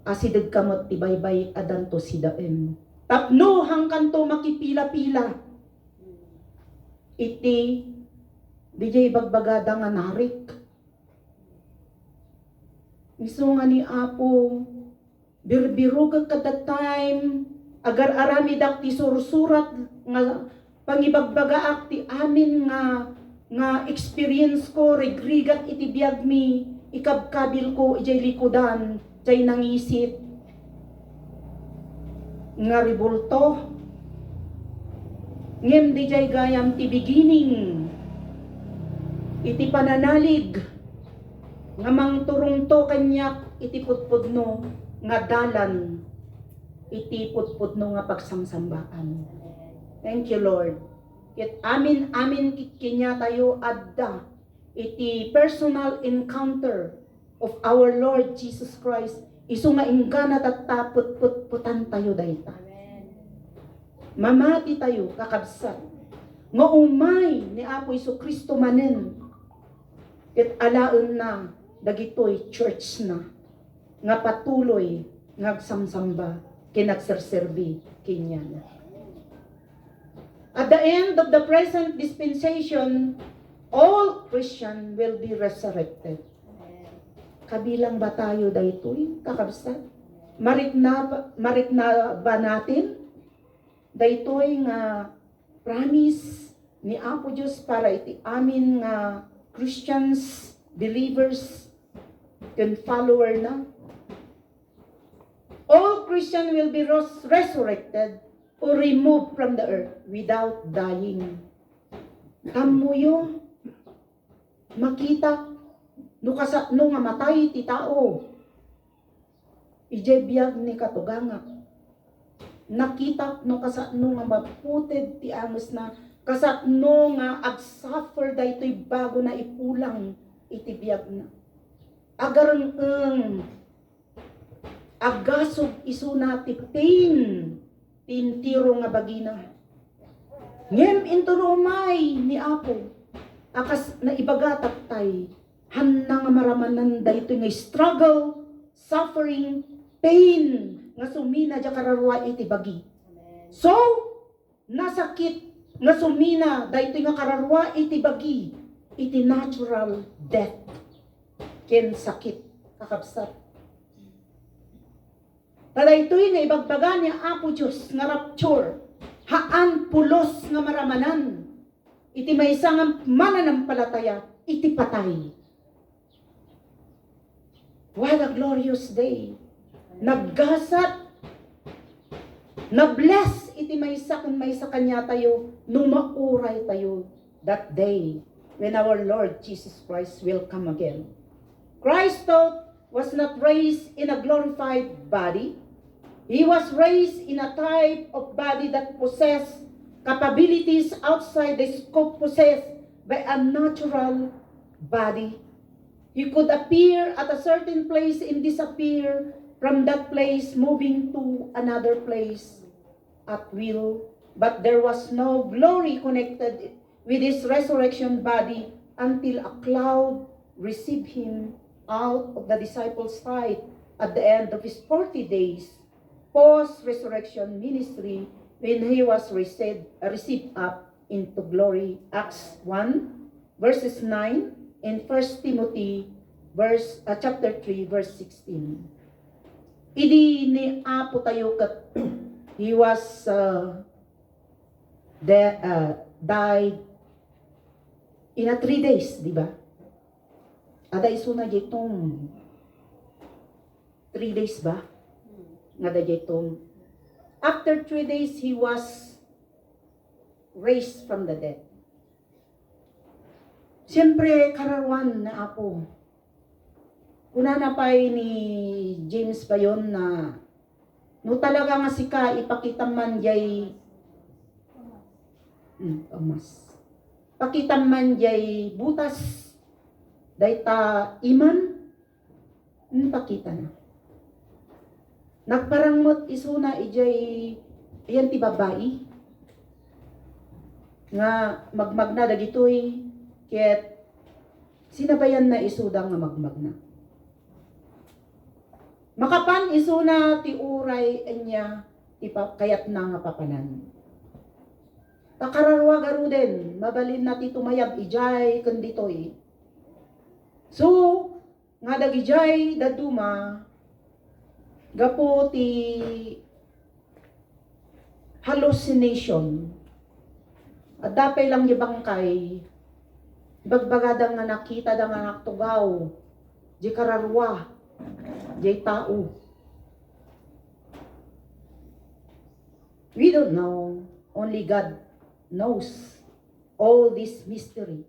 Asidag kamot ti baybay adanto si daem. Tapno hangkan to makipila-pila. Iti DJ bagbagada nga narik. Miso nga ni Apo, birbirugag kada time, agar arami dak ti sursurat nga pangibagbagaak ti amin nga experience ko, regrigat iti biag mi, ikabkabil ko ijay likudan, jay nangisip nga ribulto ngem di jay gayam ti beginning iti pananalig nga mangturungto kanyak iti putpudno nga dalan iti putpudno nga pagsamsambaan. Thank you, Lord. Ket amin kinya tayo adda iti personal encounter of our Lord Jesus Christ, iso nga ingganat at taput-putan tayo dayta. Mamati tayo, kakabsat. Nga umay ni Apo Isu Kristo manen, ket alaen na, dagitoy church na, nga patuloy, ngagsamsamba, kinagserserbi, kinyan. At the end of the present dispensation, all Christian will be resurrected. Kabilang ba tayo daytoy, kakabsat? Marik na ba natin? Daytoy nga promise ni Apo Diyos para iti amin nga Christians, believers, and follower na. All Christian will be resurrected or removed from the earth without dying. Kamuyo, makita no nga matay ti tao. Ije biag ni katugangak. Nakita no nga maputed ti angus na kasatno nga ag-suffer daytoy bago na ipulang iti biag na. Agarang agasog isuna ti pain tintiro nga bagina. Ngem inturumay ni Apo akas na ibagatak tay hanna nga maramanan daytoy nga struggle, suffering, pain nga sumina ja kararwa iti bagi. So, nasakit nga sumina daytoy nga kararwa iti bagi, iti natural death. Ken sakit kakabsat. Tadaytoy nga ibagbaga ni Apo Diyos nga rapture, haan pulos nga maramanan, iti maysa nga mananampalataya, iti patay. What a glorious day. Naggasat, na-bless iti maysa kanya tayo, nung mauray tayo that day when our Lord Jesus Christ will come again. Christ was not raised in a glorified body. He was raised in a type of body that possessed capabilities outside the scope possessed by a natural body. He could appear at a certain place and disappear from that place, moving to another place at will. But there was no glory connected with his resurrection body until a cloud received him out of the disciples' sight at the end of his 40 days post-resurrection ministry when he was received up into glory. Acts 1 verses 9 and 1 Timothy chapter 3 verse 16. Idi ni Apo tayo kat he was died in a 3 days, di ba? Ada iso na jaytong 3 days ba? Nga da jaytong after 3 days he was raised from the dead. Siyempre kararwan na Apo. Kuna na pa'y ni James pa yon na no talaga nga sika ipakita man jay mas pakita man jay butas dayta iman pakita na nagparangmot isuna ijay yan ti babae nga magmagna dagitoy ket sinabayan na isuda nga magmagna makapan isuna ti uray anya kayat na nga papanan. Takararwa garuden, mabalin na ti tumayab ijay kanditoy. So, nga dagijay daduma, gapo ti hallucination. At dapay lang yabangkay, bagbagadang nga nakita da nga naktugaw, di kararwa, di tao. We don't know, only God knows all this mystery.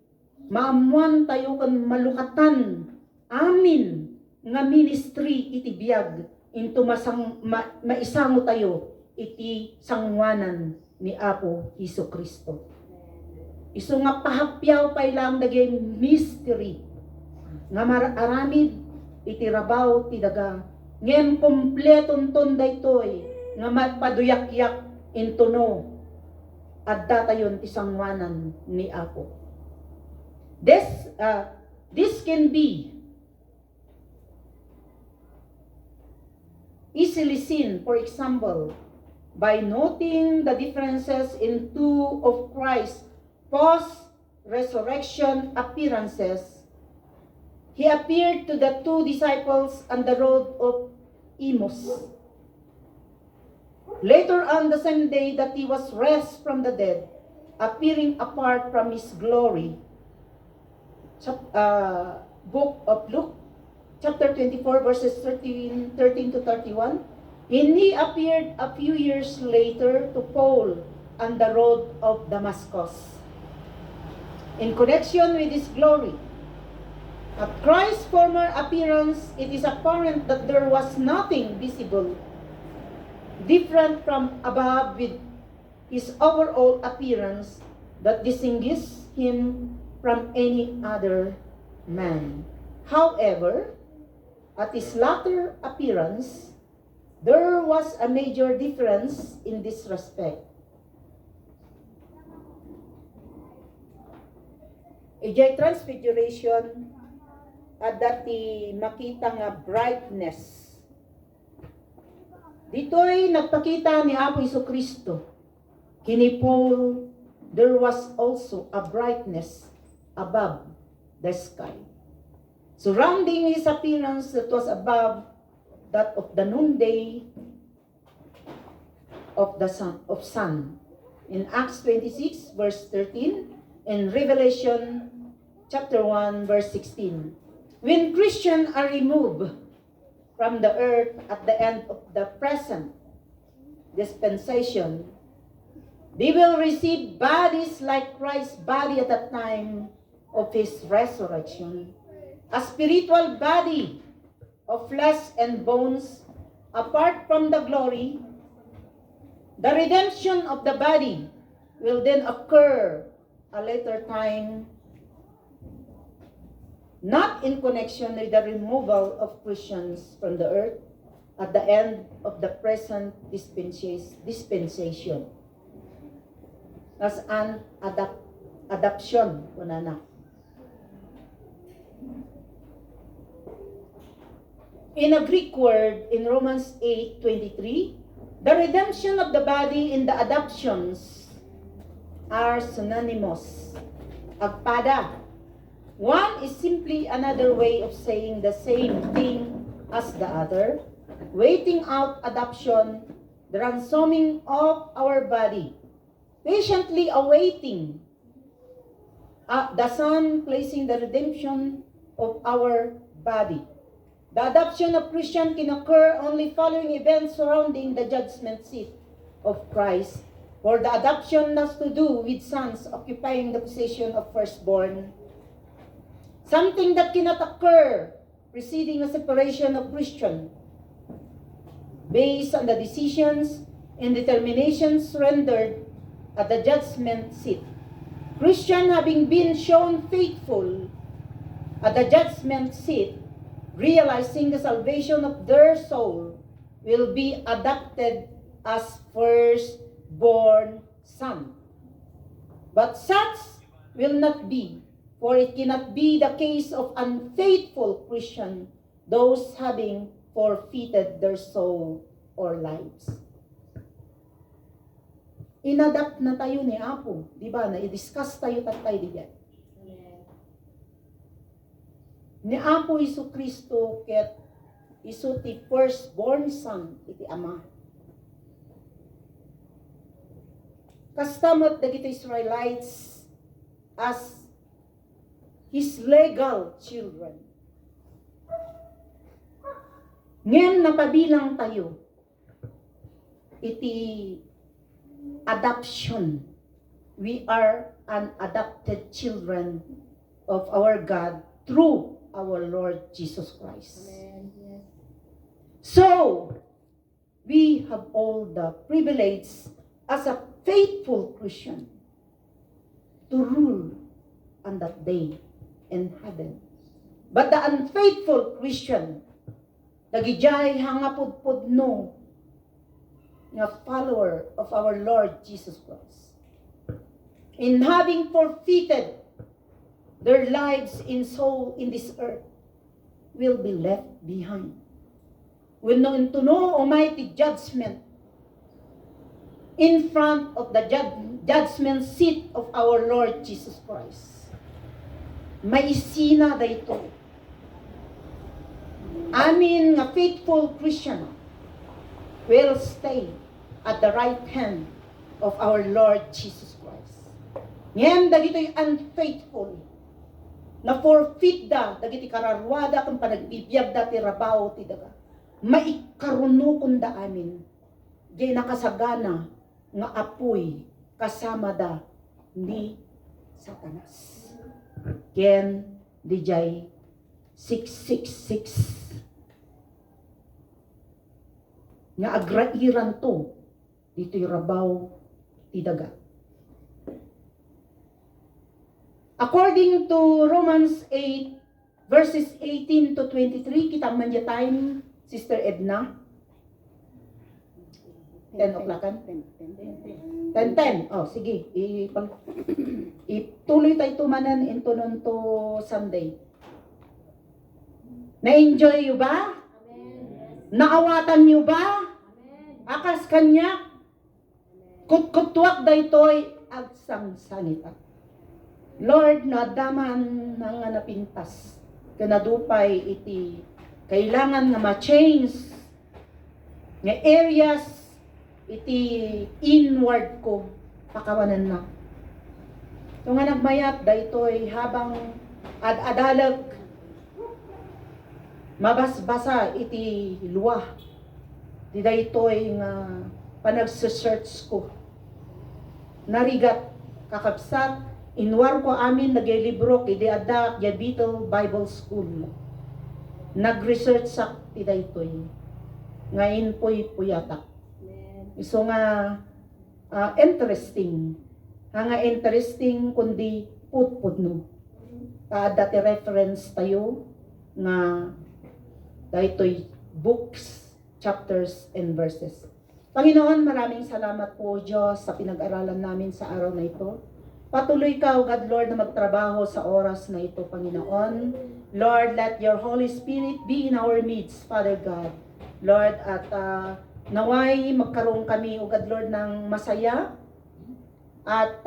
Maamuan tayo kan malukatan amin nga ministry iti biyag into maisango tayo iti sangwanan ni Apo Hesus Kristo. Isu nga pahapyaw pay lang dagay mystery nga aramid iti rabaw ti daga ngem kompleton ton daytoy nga magpaduyak-yak into no adda tayon ti sangwanan ni Apo. This can be easily seen, for example, by noting the differences in two of Christ's post-resurrection appearances. He appeared to the two disciples on the road of Emmaus. Later on the same day that he was raised from the dead, appearing apart from his glory. Book of Luke, chapter 24, verses 13 to 31. And he appeared a few years later to Paul on the road of Damascus. In connection with his glory, at Christ's former appearance, it is apparent that there was nothing visible different from above with his overall appearance that distinguishes him from any other man. However, at his latter appearance, there was a major difference in this respect. Ijay transfiguration at dati makita nga brightness. Dito'y nagpakita ni Apo Hesus Kristo. Kini Paul, there was also a brightness above the sky, surrounding his appearance that was above that of the noonday of the sun. In Acts 26, verse 13, and Revelation chapter 1, verse 16. When Christians are removed from the earth at the end of the present dispensation, they will receive bodies like Christ's body at the time of his resurrection, a spiritual body of flesh and bones, apart from the glory. The redemption of the body will then occur a later time, not in connection with the removal of Christians from the earth at the end of the present dispensation. As an adoption, kunana. In a Greek word, in Romans 8:23, the redemption of the body in the adoptions are synonymous. Agpada. One is simply another way of saying the same thing as the other, waiting out adoption, the ransoming of our body, patiently awaiting the Son placing the redemption of our body. The adoption of Christian can occur only following events surrounding the judgment seat of Christ, for the adoption has to do with sons occupying the position of firstborn, something that cannot occur preceding a separation of Christian, based on the decisions and determinations rendered at the judgment seat. Christian, having been shown faithful at the judgment seat, realizing the salvation of their soul, will be adopted as firstborn son. But such will not be, for it cannot be the case of unfaithful Christian, those having forfeited their soul or lives. Inadapt na tayo ni Apo, di ba? Na-discuss tayo tatay diyan. Ni Apo Isu Kristo ket isu ti firstborn son iti Ama. Kastamot dagiti Israelites as his legal children. Ngayon napabilang tayo iti adoption. We are an adopted children of our God through our Lord Jesus Christ. Amen. Yes. So, we have all the privilege as a faithful Christian to rule on that day in heaven. But the unfaithful Christian, dagijay hangapudpudno nga follower of our Lord Jesus Christ, in having forfeited their lives in soul in this earth, will be left behind. Will know to know almighty judgment in front of the judgment seat of our Lord Jesus Christ. Maisina dayto. Amin nga faithful Christian will stay at the right hand of our Lord Jesus Christ. Ngayon, dagito'y unfaithful na forfeit da, dagiti kararwada kung panagbibiyag da ti rabaw ti daga. Maikaruno kunda amin. Di nakasagana nga apoy kasama da ni Satanas. Ken dijay 666 nga agrairan to dito'y rabaw ti daga. According to Romans 8 verses 18 to 23, kita man ya time, Sister Edna. 10 o'clockan? 10. Oh, sige. Ituloy tayo tumanan into nun to Sunday. Na-enjoy nyo ba? Amen. Naawatan nyo ba? Amen. Akas kanya? Kutkutuak daytoy agsang sanita. Lord, nadaman nga napintas. Kanadupay iti kailangan nga ma-change nga areas iti inward ko pakawanan na. So nga nagmayat daytoy habang adalag mabasbasa iti luwa. Di daytoy nga panagsesearch ko. Narigat kakabsat inwar ko amin naglilibro kay Adak Yabito Bible School. Nag-research sa ti daytoy. Ngayon po'y puyatak. So nga interesting. Nga interesting kundi putpudno. Dati reference tayo nga daytoy books, chapters, and verses. Panginoon, maraming salamat po Diyos sa pinag-aralan namin sa araw na ito. Patuloy ka, O God Lord, na magtrabaho sa oras na ito, Panginoon. Lord, let your Holy Spirit be in our midst, Father God. Lord, at naway magkaroon kami, O God Lord, ng masaya at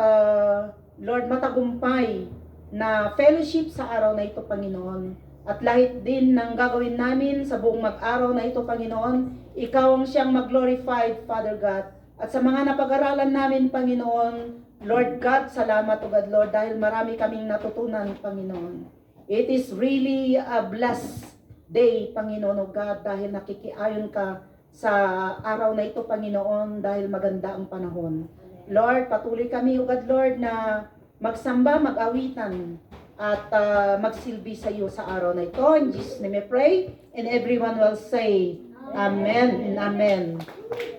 Lord, matagumpay na fellowship sa araw na ito, Panginoon. At lahat din ng gagawin namin sa buong mag-araw na ito, Panginoon, Ikaw ang siyang mag-glorified, Father God. At sa mga napag-aralan namin, Panginoon, Lord God, salamat o God, Lord, dahil marami kaming natutunan, Panginoon. It is really a blessed day, Panginoon o God, dahil nakikiayon ka sa araw na ito, Panginoon, dahil maganda ang panahon. Lord, patuloy kami, O God, Lord, na magsamba, mag-awitan, at magsilbi sa iyo sa araw na ito. In Jesus' name I pray, and everyone will say, Amen and Amen.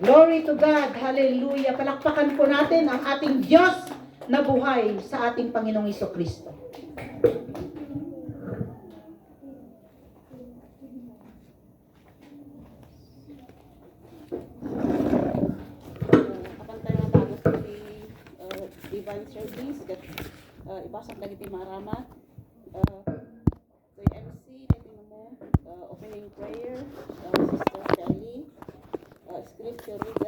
Glory to God, Hallelujah. Palakpakan po natin ang ating Diyos na buhay sa ating Panginoong Jesucristo. Kapantay nga bago sa divine service that ipasok lagi ti maramat. So yung MC, natin mo opening prayer.